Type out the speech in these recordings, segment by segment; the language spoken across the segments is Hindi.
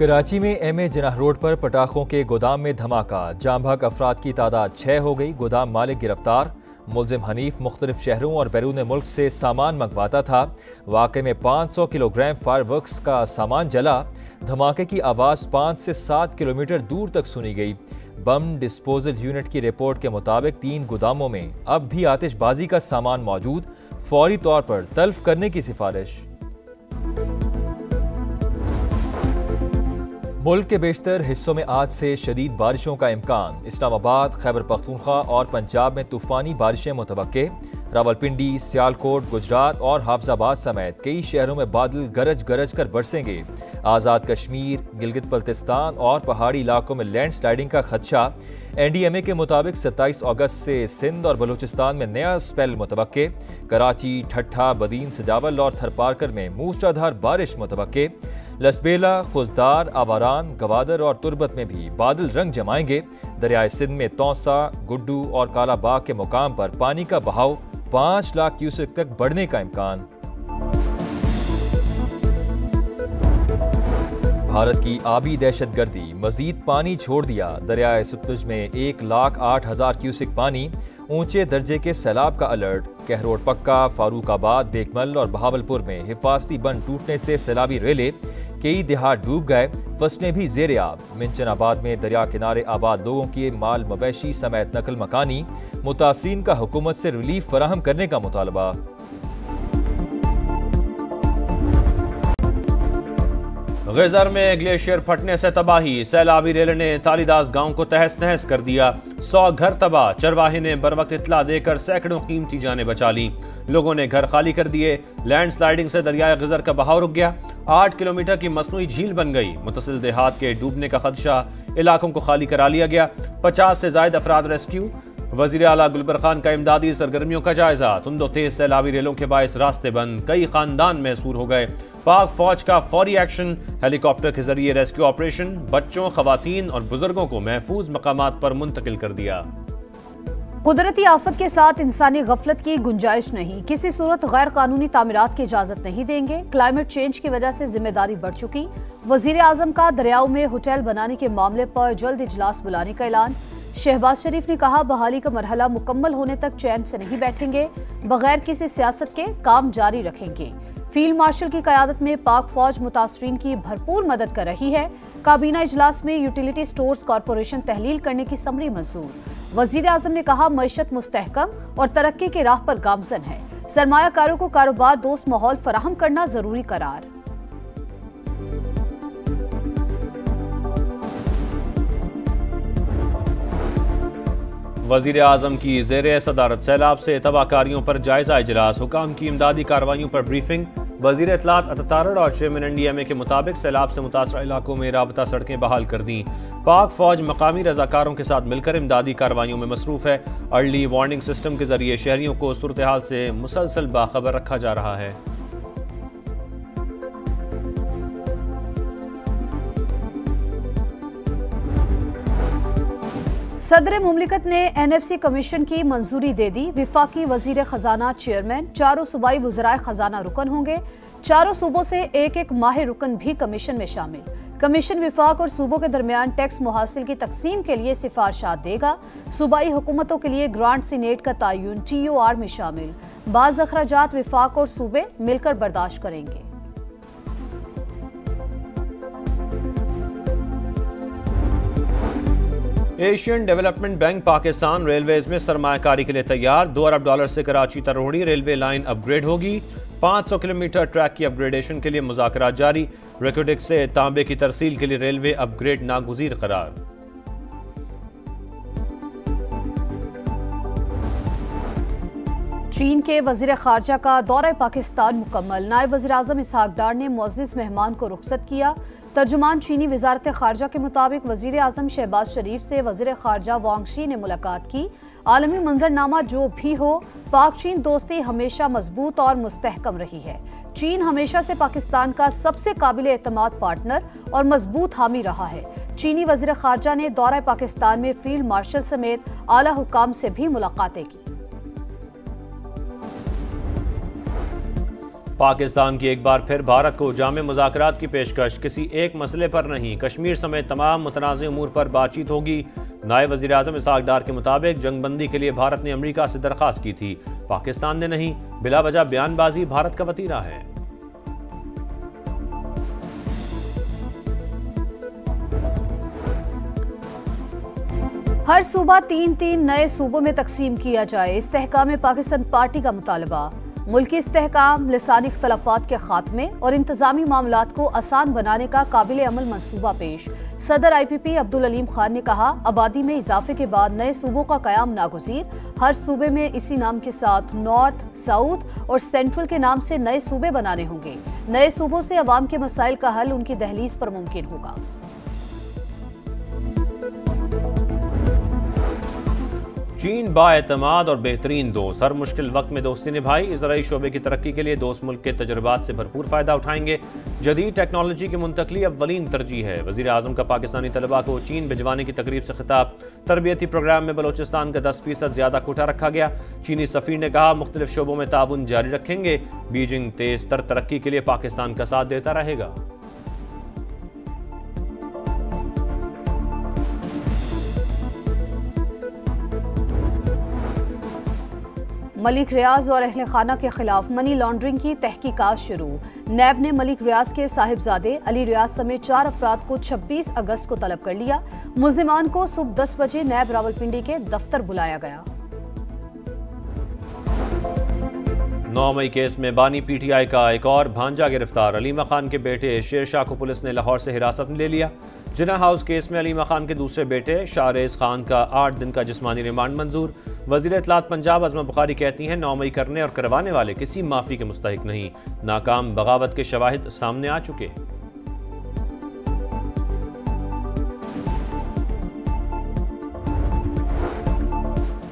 कराची में एमए जिनाह रोड पर पटाखों के गोदाम में धमाका, जाम भाग अफराद की तादाद 6 हो गई। गोदाम मालिक गिरफ्तार। मुलजिम हनीफ मुख्तलिफ शहरों और बैरून मुल्क से सामान मंगवाता था। वाक़े में 500 किलोग्राम फायरवर्क्स का सामान जला। धमाके की आवाज़ 5 से 7 किलोमीटर दूर तक सुनी गई। बम डिस्पोजल यूनिट की रिपोर्ट के मुताबिक 3 गोदामों में अब भी आतिशबाजी का सामान मौजूद, फौरी तौर पर तल्फ करने की सिफारिश। मुल्क के बेशतर हिस्सों में आज से शदीद बारिशों का इम्कान। इस्लामाबाद, खैबर पख्तूनख्वा और पंजाब में तूफानी बारिशें मुतवक्के। रावलपिंडी, सियालकोट, गुजरात और हाफजाबाद समेत कई शहरों में बादल गरज गरज कर बरसेंगे। आज़ाद कश्मीर, गिलगित बल्तिस्तान और पहाड़ी इलाकों में लैंड स्लाइडिंग का खदशा। NDMA के मुताबिक 27 अगस्त से सिंध और बलूचिस्तान में नया स्पेल मुतवक्के। कराची, ठट्ठा, बदीन, सजावल और थरपारकर में मूसलाधार बारिश मुतवक्के। लसबेला, खुजदार, आवारान, गवादर और तुरबत में भी बादल रंग जमाएंगे। दरियाए सिंध में तौसा, गुड्डू और कालाबाग के मुकाम पर पानी का बहाव 5 लाख क्यूसेक तक बढ़ने का इम्कान। भारत की आबी दहशतगर्दी, मजीद पानी छोड़ दिया। दरियाए सतलुज में 1,08,000 क्यूसेक पानी। ऊंचे दर्जे के सैलाब का अलर्ट। कहरोड पक्का, फारूकाबाद, बेगमल और बहावलपुर में हिफाजती बंद टूटने से सैलाबी रेले। कई देहात डूब गए, फसलें भी जेर आब। मिंचनाबाद में दरिया किनारे आबाद लोगों के माल मवेशी समेत नकल मकानी। मुतासिरीन का हुकूमत से रिलीफ फराहम करने का मुतालबा। गिजर में ग्लेशियर फटने से तबाही, सैलाबी रेल ने तालीदास गांव को तहस नहस कर दिया। 100 घर तबाह। चरवाहे ने बरवक्त इत्तला देकर सैकड़ों कीमती जानें बचा ली। लोगों ने घर खाली कर दिए। लैंड स्लाइडिंग से दरियाए गिजर का बहाव रुक गया। 8 किलोमीटर की मसनूई झील बन गई। मुतसिल देहात के डूबने का खदशा, इलाकों को खाली करा लिया गया। 50 से ज्यादा अफराद रेस्क्यू। वजीर आला गुलबर खान का इमदादी सरगर्मियों का जायजा। तुंदो तेज सैलाबी रेलों के बायस रास्ते बंद, कई खानदान महसूर हो गए। पाक फौज का फौरी एक्शन, हेलीकॉप्टर के जरिए रेस्क्यू ऑपरेशन। बच्चों, खवातीन और बुजुर्गों को महफूज मकामात पर मुंतकिल कर दिया। कुदरती आफत के साथ इंसानी गफलत की गुंजाइश नहीं। किसी सूरत गैर कानूनी तामीरात की इजाजत नहीं देंगे। क्लाइमेट चेंज की वजह से जिम्मेदारी बढ़ चुकी। वजीर आजम का दरियाओं में होटल बनाने के मामले पर जल्द इजलास बुलाने का ऐलान। शहबाज शरीफ ने कहा, बहाली का मरहला मुकम्मल होने तक चैन से नहीं बैठेंगे, बगैर किसी सियासत के काम जारी रखेंगे। फील्ड मार्शल की क़यादत में पाक फौज मुतासरीन की भरपूर मदद कर रही है। काबीना इजलास में यूटिलिटी स्टोर्स कॉरपोरेशन तहलील करने की समरी मंजूर। वजीर आजम ने कहा, मईशत मुस्तहकम और तरक्की के राह पर गामजन है। सरमायाकारों को कारोबार दोस्त माहौल फराहम करना जरूरी करार। वजीर आजम की ज़ेर सदारत सैलाब से तबाहकारियों पर जायजा इजलास। हुकाम की इमदादी कार्रवाइयों पर ब्रीफिंग। वजीर इत्तलात अतारड़ और चेयरमैन NDMA के मुताबिक सैलाब से मुतासरा इलाकों में राबता सड़कें बहाल कर दी। पाक फौज मकामी रजाकारों के साथ मिलकर इमदादी कार्रवाइयों में मसरूफ है। अर्ली वार्निंग सिस्टम के जरिए शहरियों को सूरत हाल से मुसलसल बाखबर रखा जा रहा है। सदर मुमलिकत ने NFC कमीशन की मंजूरी दे दी। विफाकी वजीर खजाना चेयरमैन, 4 सूबाई वज़राए खजाना रुकन होंगे। 4 सूबों से एक माहिर रुकन भी कमीशन में शामिल। कमीशन विफाक और सूबों के दरमियान टैक्स मुहासिल की तकसीम के लिए सिफारशात देगा। सूबाई हुकूमतों के लिए ग्रांट सीनेट का तयन TOR में शामिल। बाज़ अखराजात विफाक और सूबे मिलकर बर्दाश्त करेंगे। Asian development bank Pakistan railways में सरमायाकारी के लिए तैयार। $2 अरब से Karachi Tarodi railway line upgrade होगी। 500 किलोमीटर ट्रैक की अपग्रेडेशन के लिए मुज़ाकरात जारी। रेकोडिक से तांबे की तरसील के लिए रेलवे अपग्रेड नागुज़ीर करार। चीन के वजीर खारजा का दौरा पाकिस्तान मुकम्मल। नायब वज़ीर आज़म इसहाक डार ने मुअज़्ज़िज़ मेहमान को रुखसत किया। तर्जुमान चीनी वजारत खारजा के मुताबिक वजीर आजम शहबाज शरीफ से वजीर खारजा वांग शी ने मुलाकात की। आलमी मंजरनामा जो भी हो, पाक चीन दोस्ती हमेशा मजबूत और मुस्तहकम रही है। चीन हमेशा से पाकिस्तान का सबसे काबिल एतमाद पार्टनर और मजबूत हामी रहा है। चीनी वजीर खारजा ने दौरा पाकिस्तान में फील्ड मार्शल समेत आला हुकाम से भी मुलाकातें की। पाकिस्तान की एक बार फिर भारत को जामे मुज़ाकरात की पेशकश। किसी एक मसले पर नहीं, कश्मीर समेत तमाम मुतनाज़ उमूर पर बातचीत होगी। नायब वज़ीर आज़म इसहाक डार के मुताबिक जंगबंदी के लिए भारत ने अमरीका से दरख्वास्त की थी, पाकिस्तान ने नहीं। बिला वजह बयानबाजी भारत का वतीरा है। हर सूबा 3-3 नए सूबों में तकसीम किया जाए, इस्तेहकाम पाकिस्तान पार्टी का मुतालबा। मुल्की इस्तेहकाम, लिसानी इख्तलाफात के खात्मे और इंतजामी मामलात को आसान बनाने का काबिल अमल मंसूबा पेश। सदर IPP अब्दुल अलीम खान ने कहा, आबादी में इजाफे के बाद नए सूबों का कयाम नागुज़ीर। हर सूबे में इसी नाम के साथ नॉर्थ, साउथ और सेंट्रल के नाम से नए सूबे बनाने होंगे। नए सूबों से अवाम के मसाइल का हल उनकी दहलीज पर मुमकिन होगा। चीन बाएतमाद और बेहतरीन दोस्त, हर मुश्किल वक्त में दोस्ती निभाई। इज़राइली शोबे की तरक्की के लिए दोस्त मुल्क के तजुर्बात से भरपूर फ़ायदा उठाएंगे। जदीद टेक्नोलॉजी की मुंतकली अव्वलीन तरजीह है। वज़ीर आज़म का पाकिस्तानी तलबा को चीन भिजवाने की तकरीब से खिताब। तरबियती प्रोग्राम में बलोचिस्तान का 10% ज़्यादा कोटा रखा गया। चीनी सफ़ीर ने कहा, मुख्तलिफ शोबों में ताउन जारी रखेंगे। बीजिंग तेज़ तर तरक्की के लिए पाकिस्तान का साथ देता रहेगा। मलिक रियाज और अहले खाना के खिलाफ मनी लॉन्ड्रिंग की तहकीकात शुरू। नैब ने मलिक रियाज के साहिबजादे अली रियाज समेत 4 अफराद को 26 अगस्त को तलब कर लिया। मुल्जिमान को सुबह 10 बजे नैब रावलपिंडी के दफ्तर बुलाया गया। 9 मई केस में बानी PTI का एक और भांजा गिरफ्तार। अलीमा खान के बेटे शेर शाह को पुलिस ने लाहौर से हिरासत में ले लिया। जिना हाउस केस में अलीमा खान के दूसरे बेटे शाहरेज खान का 8 दिन का जिस्मानी रिमांड मंजूर। वज़ीर इत्तलात पंजाब अज़मा बुखारी कहती हैं, 9 मई करने और करवाने वाले किसी माफ़ी के मुस्तहिक नहीं। नाकाम बगावत के शवाहिद सामने आ चुके।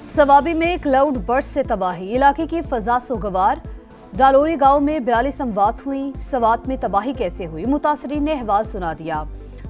सवाबी में क्लाउड बर्स्ट से तबाही, इलाके की फजा सोगवार। डालोरी गांव में 42 अमवात हुई। सवात में तबाही कैसे हुई, मुतासरीन ने अहवाल सुना दिया।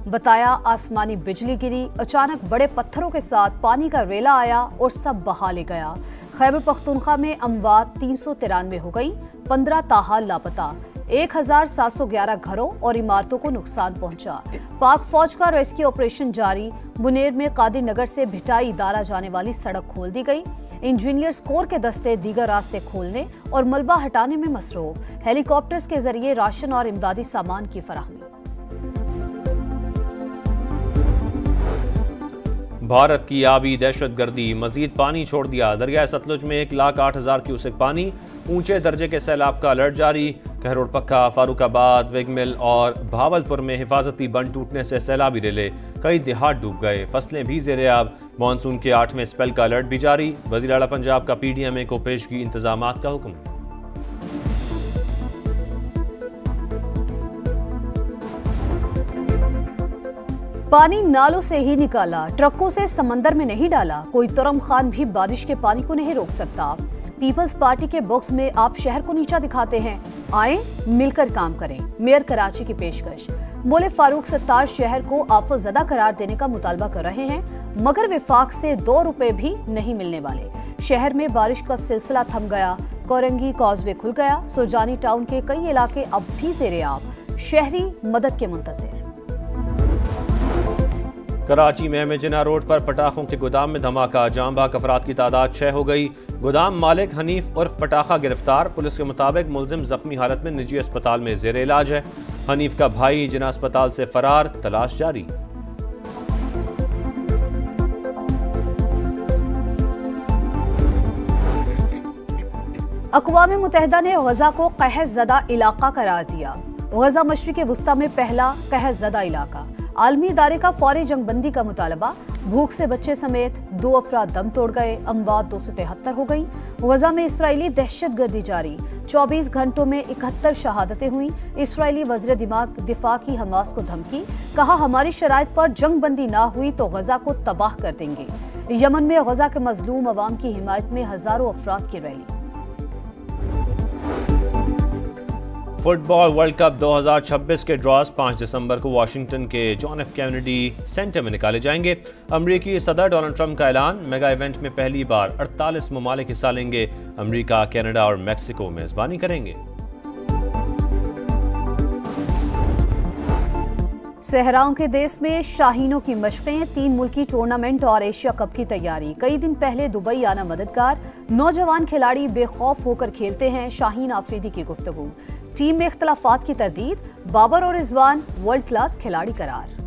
बताया, आसमानी बिजली गिरी, अचानक बड़े पत्थरों के साथ पानी का रेला आया और सब बहा ले गया। खैबर पख्तूनख्वा में अमवात 393 हो गई, 15 ताहाल लापता। 1711 घरों और इमारतों को नुकसान पहुंचा। पाक फौज का रेस्क्यू ऑपरेशन जारी। मुनेर में कादिर नगर से भिटाई इदारा जाने वाली सड़क खोल दी गई। इंजीनियर्स कोर के दस्ते दीगर रास्ते खोलने और मलबा हटाने में मसरूफ। हेलीकॉप्टर्स के जरिए राशन और इमदादी सामान की फराहमी। भारत की आबी दहशतगर्दी, मजीद पानी छोड़ दिया। दरिया सतलुज में 1,08,000 क्यूसेक पानी। ऊंचे दर्जे के सैलाब का अलर्ट जारी। कहरोड़ पक्का, फारूकाबाद, वेगमिल और भावलपुर में हिफाजती बंद टूटने से सैलाबी रेले, कई देहात डूब गए। फसलें भी ज़ेर-ए-आब। मानसून के 8वें स्पेल का अलर्ट भी जारी। वज़ीर आला पंजाब का PDMA को पेशगी इंतजामात का हुक्म। पानी नालों से ही निकाला, ट्रकों से समंदर में नहीं डाला। कोई तुरम खान भी बारिश के पानी को नहीं रोक सकता। पीपल्स पार्टी के बॉक्स में आप शहर को नीचा दिखाते हैं, आए मिलकर काम करें। मेयर कराची की पेशकश। बोले, फारूक सत्तार शहर को आफतजदा करार देने का मुतालबा कर रहे हैं, मगर विफाक से 2 रुपए भी नहीं मिलने वाले। शहर में बारिश का सिलसिला थम गया। कोरंगी कॉजवे खुल गया। सुरजानी टाउन के कई इलाके अब भी ज़ेर-ए-आब। शहरी मदद के मुंतज़िर। कराची में मेजिना रोड पर पटाखों के गोदाम में धमाका, जाम भाग अफराद की तादाद 6 हो गई। गोदाम मालिक हनीफ उर्फ पटाखा गिरफ्तार। पुलिस के मुताबिक मुलजिम जख्मी हालत में निजी अस्पताल में जेर इलाज है। हनीफ का भाई जिना अस्पताल से फरार, तलाश जारी। अक़वाम मुत्तहिदा ने गजा को कहर ज़दा इलाका करार दिया। गजा मशरिक़ वुस्ता में पहला कहर ज़दा इलाका। आलमी इदारे का फौरी जंगबंदी का मुतालबा। भूख से बच्चे समेत 2 अफराद दम तोड़ गए। अमवात 273 हो गई। गजा में इसराइली दहशतगर्दी जारी। 24 घंटों में 71 शहादतें हुई। इसराइली वज़ीर दिफा की हमास को धमकी, कहा हमारी शराइत पर जंगबंदी ना हुई तो गजा को तबाह कर देंगे। यमन में गजा के मजलूम अवाम की हिमायत में हजारों अफराद की रैली। फुटबॉल वर्ल्ड कप 2026 के ड्रॉज 5 दिसंबर को वाशिंगटन के जॉन एफ कैनेडी सेंटर में निकाले जाएंगे। अमरीकी सदर डोनाल्ड ट्रंप का ऐलान, मेगा इवेंट में पहली बार 48 ममालिक हिस्सा लेंगे। अमरीका, कनाडा और मैक्सिको मेजबानी करेंगे। सहराओं के देश में शाहीनों की मशकें, 3 मुल्की टूर्नामेंट और एशिया कप की तैयारी। कई दिन पहले दुबई आना मददगार, नौजवान खिलाड़ी बेखौफ होकर खेलते हैं। शाहीन आफरीदी की गुफ्तगू। टीम में इख्तलाफात की तरदीद, बाबर और रिजवान वर्ल्ड क्लास खिलाड़ी करार।